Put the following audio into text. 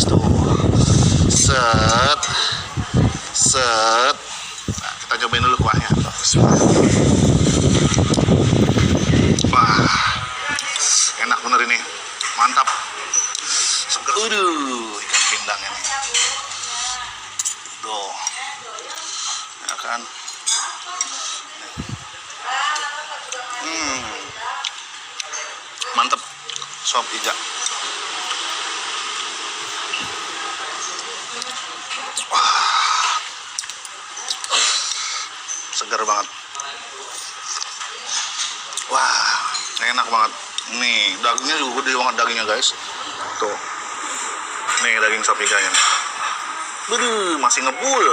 guys tuh. Set. Set. Nah, kita cobain dulu kuahnya. Wah, enak bener ini, mantap, seger. Ikan pindang ini, tuh, ya kan. Mantep, sop iga. Wah, segar banget. Wah, enak banget. Nih, dagingnya juga gede banget dagingnya guys. Tuh, nih daging sop iganya. Masih ngebul.